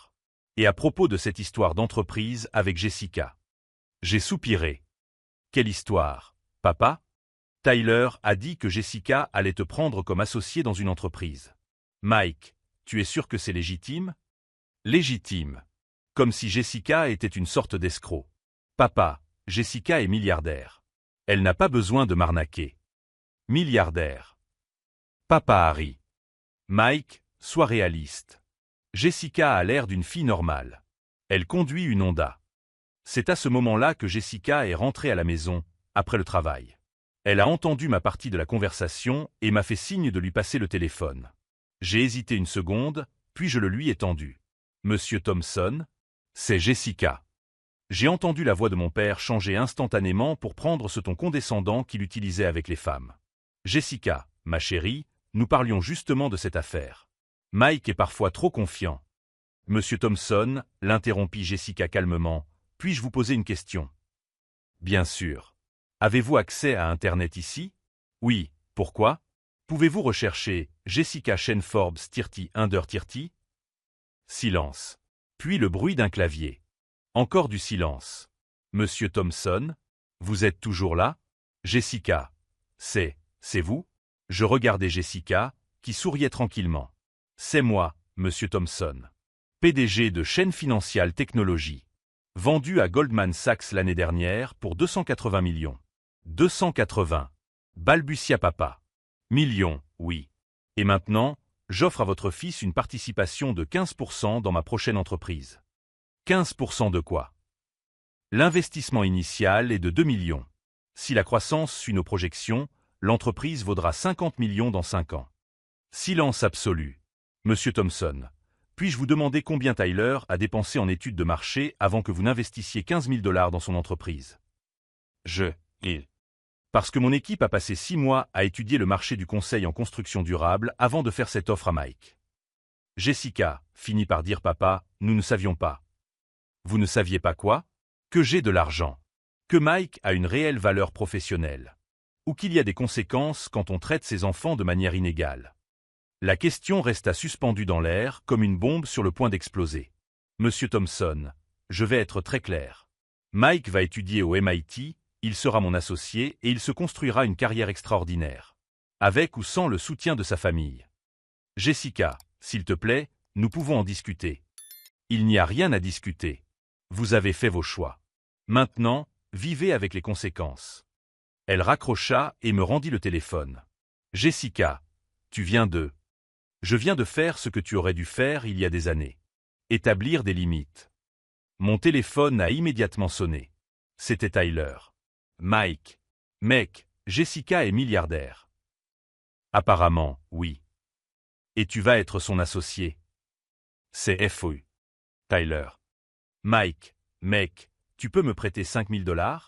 Et à propos de cette histoire d'entreprise avec Jessica. J'ai soupiré. Quelle histoire, papa? Tyler a dit que Jessica allait te prendre comme associé dans une entreprise. Mike, tu es sûr que c'est légitime? Légitime. Comme si Jessica était une sorte d'escroc. Papa, Jessica est milliardaire. Elle n'a pas besoin de m'arnaquer. Milliardaire. Papa a ri. Mike, Sois réaliste. Jessica a l'air d'une fille normale. Elle conduit une Honda. C'est à ce moment-là que Jessica est rentrée à la maison, après le travail. Elle a entendu ma partie de la conversation et m'a fait signe de lui passer le téléphone. J'ai hésité une seconde, puis je le lui ai tendu. « Monsieur Thompson ?» C'est Jessica. J'ai entendu la voix de mon père changer instantanément pour prendre ce ton condescendant qu'il utilisait avec les femmes. « Jessica, ma chérie, nous parlions justement de cette affaire. Mike est parfois trop confiant. » « Monsieur Thompson, l'interrompit Jessica calmement, puis-je vous poser une question ? » « Bien sûr. Avez-vous accès à Internet ici ? » ? « Oui, pourquoi ? » ? « Pouvez-vous rechercher Jessica Shane Forbes _30 ?» ? Silence. Puis le bruit d'un clavier. Encore du silence. « Monsieur Thompson ? Vous êtes toujours là ? » ? Jessica. « C'est vous ?» Je regardais Jessica, qui souriait tranquillement. « C'est moi, Monsieur Thompson. PDG de Chaîne Financial Technologies. Vendu à Goldman Sachs l'année dernière pour 280 millions. 280. Balbutia papa. Millions, oui. Et maintenant, j'offre à votre fils une participation de 15% dans ma prochaine entreprise. 15% de quoi ? L'investissement initial est de 2 millions. Si la croissance suit nos projections, l'entreprise vaudra 50 millions dans 5 ans. Silence absolu. Monsieur Thompson. Puis-je vous demander combien Tyler a dépensé en études de marché avant que vous n'investissiez 15 000 $ dans son entreprise ? Parce que mon équipe a passé 6 mois à étudier le marché du conseil en construction durable avant de faire cette offre à Mike. Jessica finit par dire papa, nous ne savions pas. Vous ne saviez pas quoi ? Que j'ai de l'argent. Que Mike a une réelle valeur professionnelle. Ou qu'il y a des conséquences quand on traite ses enfants de manière inégale. La question resta suspendue dans l'air comme une bombe sur le point d'exploser. Monsieur Thompson, je vais être très clair. Mike va étudier au MIT, il sera mon associé et il se construira une carrière extraordinaire. Avec ou sans le soutien de sa famille. Jessica, s'il te plaît, nous pouvons en discuter. Il n'y a rien à discuter. Vous avez fait vos choix. Maintenant, vivez avec les conséquences. Elle raccrocha et me rendit le téléphone. Jessica, tu viens de... Je viens de faire ce que tu aurais dû faire il y a des années. Établir des limites. Mon téléphone a immédiatement sonné. C'était Tyler. Mike. Mec, Jessica est milliardaire. Apparemment, oui. Et tu vas être son associé. C'est fou. Tyler. Mike, mec, tu peux me prêter 5 000 $?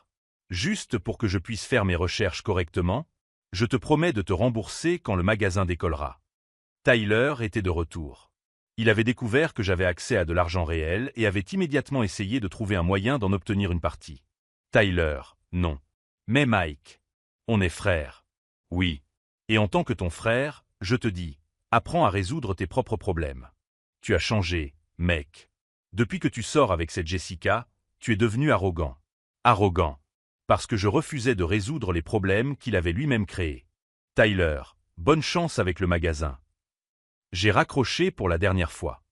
Juste pour que je puisse faire mes recherches correctement? Je te promets de te rembourser quand le magasin décollera. Tyler était de retour. Il avait découvert que j'avais accès à de l'argent réel et avait immédiatement essayé de trouver un moyen d'en obtenir une partie. Tyler, non. Mais Mike, on est frères. Oui. Et en tant que ton frère, je te dis, apprends à résoudre tes propres problèmes. Tu as changé, mec. Depuis que tu sors avec cette Jessica, tu es devenu arrogant. Arrogant. Parce que je refusais de résoudre les problèmes qu'il avait lui-même créés. Tyler, bonne chance avec le magasin. J'ai raccroché pour la dernière fois.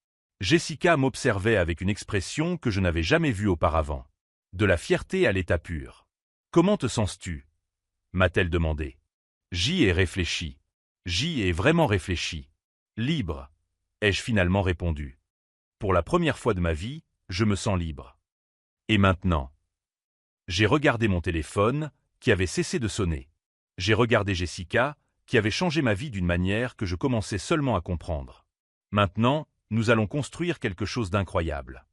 Jessica m'observait avec une expression que je n'avais jamais vue auparavant. De la fierté à l'état pur. « Comment te sens-tu » m'a-t-elle demandé. J'y ai réfléchi. J'y ai vraiment réfléchi. Libre, ai-je finalement répondu. Pour la première fois de ma vie, je me sens libre. Et maintenant? J'ai regardé mon téléphone, qui avait cessé de sonner. J'ai regardé Jessica, qui avait changé ma vie d'une manière que je commençais seulement à comprendre. Maintenant, nous allons construire quelque chose d'incroyable.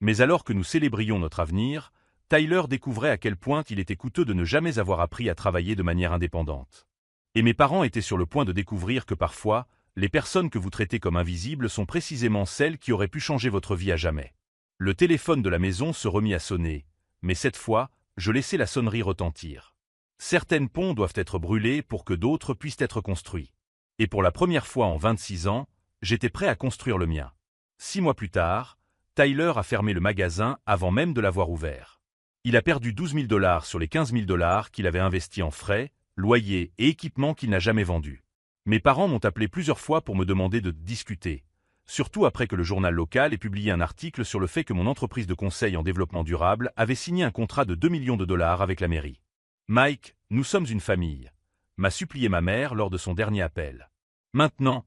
Mais alors que nous célébrions notre avenir, Tyler découvrait à quel point il était coûteux de ne jamais avoir appris à travailler de manière indépendante. Et mes parents étaient sur le point de découvrir que parfois, les personnes que vous traitez comme invisibles sont précisément celles qui auraient pu changer votre vie à jamais. Le téléphone de la maison se remit à sonner, mais cette fois, je laissai la sonnerie retentir. Certains ponts doivent être brûlés pour que d'autres puissent être construits. Et pour la première fois en 26 ans, j'étais prêt à construire le mien. 6 mois plus tard, Tyler a fermé le magasin avant même de l'avoir ouvert. Il a perdu 12 000 $ sur les 15 000 $ qu'il avait investis en frais, loyers et équipements qu'il n'a jamais vendus. Mes parents m'ont appelé plusieurs fois pour me demander de discuter, surtout après que le journal local ait publié un article sur le fait que mon entreprise de conseil en développement durable avait signé un contrat de 2 millions de $ avec la mairie. Mike, nous sommes une famille, m'a supplié ma mère lors de son dernier appel. Maintenant,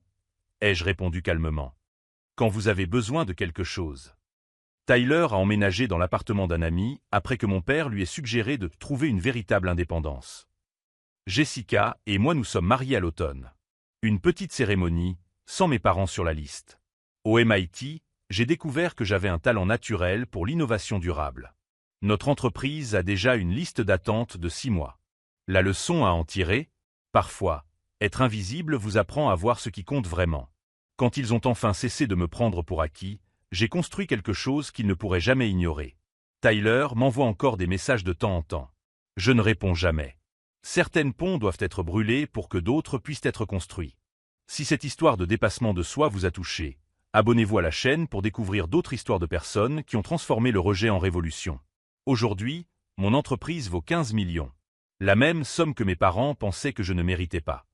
ai-je répondu calmement. Quand vous avez besoin de quelque chose. Tyler a emménagé dans l'appartement d'un ami après que mon père lui ait suggéré de trouver une véritable indépendance. Jessica et moi nous sommes mariés à l'automne. Une petite cérémonie, sans mes parents sur la liste. Au MIT, j'ai découvert que j'avais un talent naturel pour l'innovation durable. Notre entreprise a déjà une liste d'attente de 6 mois. La leçon à en tirer, parfois, être invisible vous apprend à voir ce qui compte vraiment. Quand ils ont enfin cessé de me prendre pour acquis, j'ai construit quelque chose qu'ils ne pourraient jamais ignorer. Tyler m'envoie encore des messages de temps en temps. Je ne réponds jamais. Certains ponts doivent être brûlés pour que d'autres puissent être construits. Si cette histoire de dépassement de soi vous a touché, abonnez-vous à la chaîne pour découvrir d'autres histoires de personnes qui ont transformé le rejet en révolution. Aujourd'hui, mon entreprise vaut 15 millions. La même somme que mes parents pensaient que je ne méritais pas.